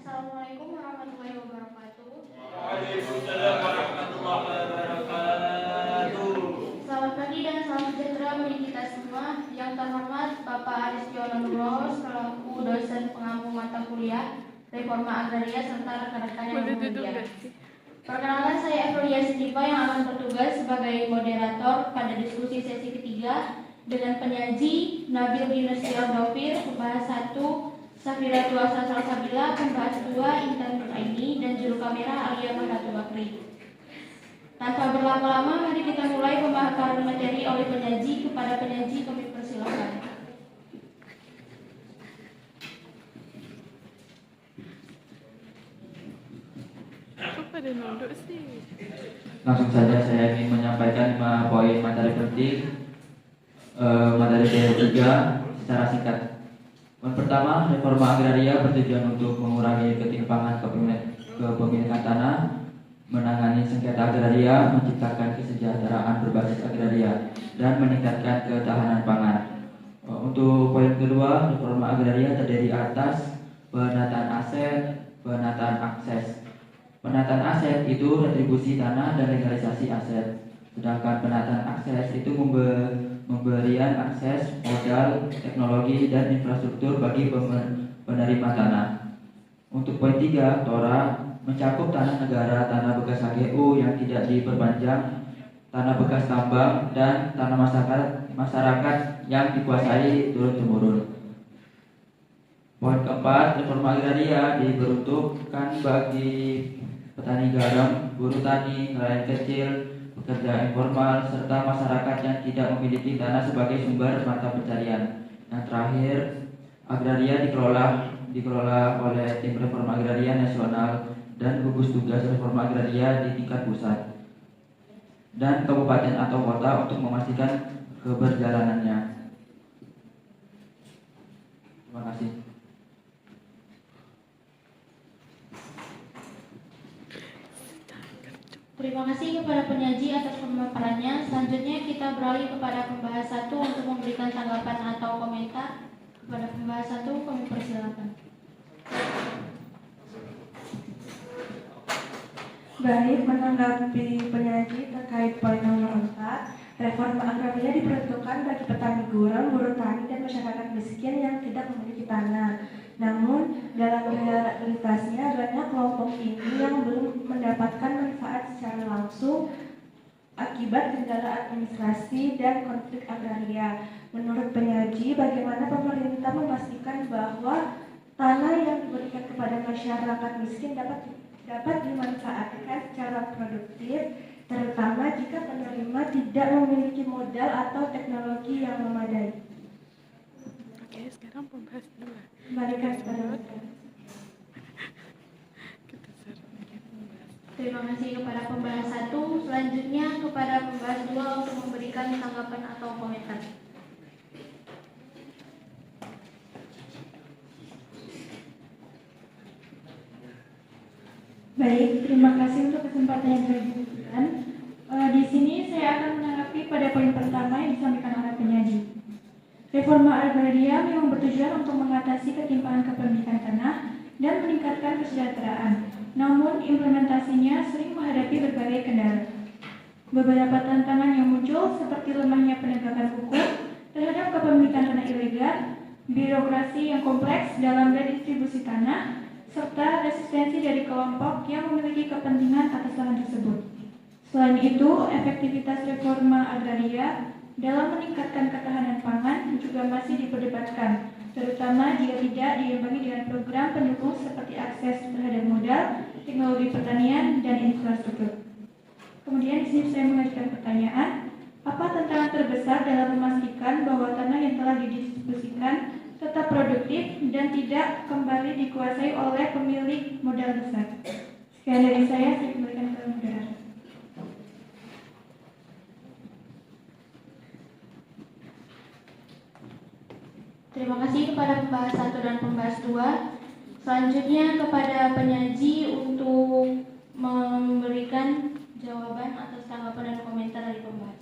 Assalamualaikum warahmatullahi wabarakatuh. Waalaikumsalam warahmatullahi wabarakatuh. Selamat pagi dan salam sejahtera bagi kita semua. Yang terhormat Bapak Aris Yono selaku dosen pengampu mata kuliah Reforma Agraria serta rekan-rekan yang berbahagia. Perkenalkan, saya Evelia Sitiva yang akan bertugas sebagai moderator pada diskusi sesi ketiga dengan penyaji Nabil Yunusir Dovir, pembahas 1 Safira Tuasa Salsabila, pembahas 2 Intan Nuraini, dan juru kamera Alia Mahdatu Bakri. Tanpa berlama-lama, mari kita mulai pemaparan materi oleh penyaji. Kepada penyaji kami persilakan. Langsung saja saya ingin menyampaikan 5 poin materi penting materi P3 secara singkat. Poin pertama, reforma agraria bertujuan untuk mengurangi ketimpangan kepemilikan tanah, menangani sengketa agraria, menciptakan kesejahteraan berbasis agraria, dan meningkatkan ketahanan pangan. Untuk poin kedua, reforma agraria terdiri atas penataan aset, penataan akses. Penataan aset itu retribusi tanah dan legalisasi aset. Sedangkan penataan akses itu memberian akses modal, teknologi, dan infrastruktur bagi penerima tanah. Untuk poin 3, TORA mencakup tanah negara, tanah bekas HGU yang tidak diperpanjang, tanah bekas tambang, dan tanah masyarakat yang dikuasai turun-temurun. Poin keempat, reforma agraria diperuntukkan bagi petani garam, buruh tani, nelayan kecil, pekerja informal, serta masyarakat yang tidak memiliki tanah sebagai sumber mata pencarian. Yang terakhir, agraria dikelola oleh tim reforma agraria nasional dan gugus tugas reforma agraria di tingkat pusat dan kabupaten atau kota untuk memastikan keberjalanannya. Terima kasih. Terima kasih kepada penyaji atas pemaparannya. Selanjutnya kita beralih kepada pembahas 1 untuk memberikan tanggapan atau komentar. Kepada pembahas 1 kami persilakan. Baik, menanggapi penyaji terkait poin nomor 4, reforma agraria diperuntukkan bagi petani gurem, buruh tani, dan masyarakat miskin yang tidak memiliki tanah. Namun, dalam realitasnya banyak kelompok ini yang belum mendapatkan manfaat secara langsung akibat kendala administrasi dan konflik agraria. Menurut penyaji, bagaimana pemerintah memastikan bahwa tanah yang diberikan kepada masyarakat miskin dapat dimanfaatkan secara produktif, terutama jika penerima tidak memiliki modal atau teknologi yang memadai. Oke, sekarang pembahas 2. Kembalikan kepada Terima kasih kepada pembahas 1. Selanjutnya kepada pembahas 2 untuk memberikan tanggapan atau komentar. Baik, terima kasih untuk kesempatan yang sudah diberikan. Di sini saya akan menanggapi pada poin pertama yang disampaikan oleh penyaji. Reforma agraria memang bertujuan untuk mengatasi ketimpangan kepemilikan tanah dan meningkatkan kesejahteraan. Namun, implementasinya sering menghadapi berbagai kendala. Beberapa tantangan yang muncul seperti lemahnya penegakan hukum terhadap kepemilikan tanah ilegal, birokrasi yang kompleks dalam redistribusi tanah, serta resistensi dari kelompok yang memiliki kepentingan atas lahan tersebut. Selain itu, efektivitas reforma agraria dalam meningkatkan ketahanan pangan juga masih diperdebatkan, terutama jika tidak diimbangi dengan program pendukung seperti akses terhadap modal, teknologi pertanian, dan infrastruktur. Kemudian di sini saya mengajukan pertanyaan, apa tantangan terbesar dalam memastikan bahwa tanah yang telah didistribusikan tetap produktif dan tidak kembali dikuasai oleh pemilik modal besar? Sekian dari saya kembalikan ke moderator. Terima kasih kepada pembahas 1 dan pembahas 2. Selanjutnya kepada penyaji untuk memberikan jawaban atas tanggapan dan komentar dari pembahas.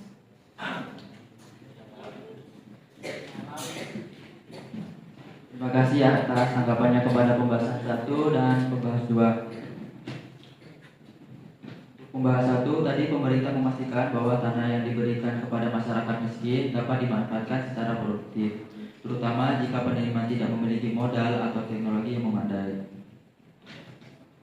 Terima kasih atas tanggapannya kepada pembahasan 1 dan pembahas 2. Pembahas 1 tadi pemerintah memastikan bahwa tanah yang diberikan kepada masyarakat miskin dapat dimanfaatkan secara produktif, terutama jika penerima tidak memiliki modal atau teknologi yang memadai.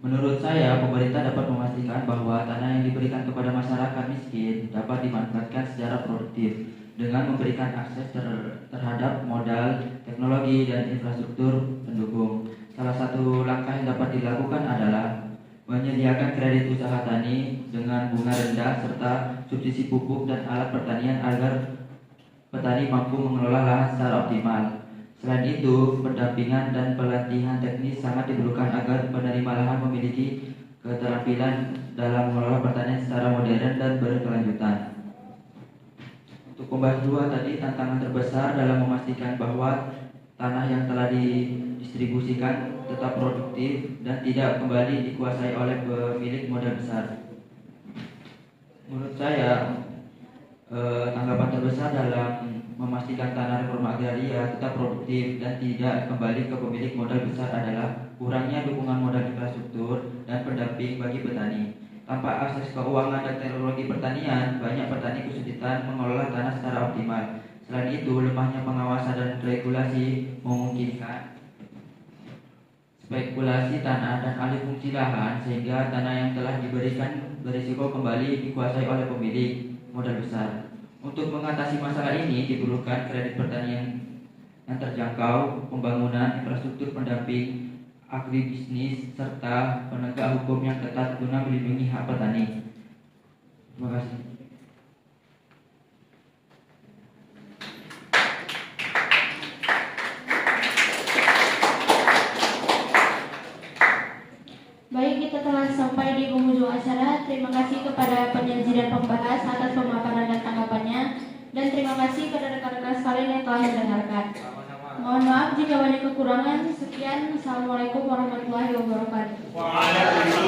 Menurut saya, pemerintah dapat memastikan bahwa tanah yang diberikan kepada masyarakat miskin dapat dimanfaatkan secara produktif dengan memberikan akses terhadap modal, teknologi, dan infrastruktur pendukung. Salah satu langkah yang dapat dilakukan adalah menyediakan kredit usaha tani dengan bunga rendah serta subsidi pupuk dan alat pertanian agar petani mampu mengelola lahan secara optimal. Selain itu, pendampingan dan pelatihan teknis sangat diperlukan agar penerima lahan memiliki keterampilan dalam mengelola pertanian secara modern dan berkelanjutan. Untuk pembahas 2 tadi, tantangan terbesar dalam memastikan bahwa tanah yang telah didistribusikan tetap produktif dan tidak kembali dikuasai oleh pemilik modal besar. Menurut saya, tanggapan terbesar dalam memastikan tanah reforma agraria tetap produktif dan tidak kembali ke pemilik modal besar adalah kurangnya dukungan modal infrastruktur dan pendamping bagi petani. Tanpa akses keuangan dan teknologi pertanian, banyak petani kesulitan mengelola tanah secara optimal. Selain itu, lemahnya pengawasan dan regulasi memungkinkan spekulasi tanah dan alih fungsi lahan, sehingga tanah yang telah diberikan berisiko kembali dikuasai oleh pemilik modal besar. Untuk mengatasi masalah ini diperlukan kredit pertanian yang terjangkau, pembangunan infrastruktur pendamping, agribisnis, serta penegak hukum yang ketat guna melindungi hak petani. Terima kasih. Baik, kita telah sampai di penghujung acara. Terima kasih kepada penyaji dan pembahas atas pemaparan dan tanggapannya, dan terima kasih kepada rekan-rekan sekalian yang telah mendengarkan. Mohon maaf jika banyak kekurangan. Sekian, Assalamualaikum warahmatullahi wabarakatuh. Waalaikumsalam.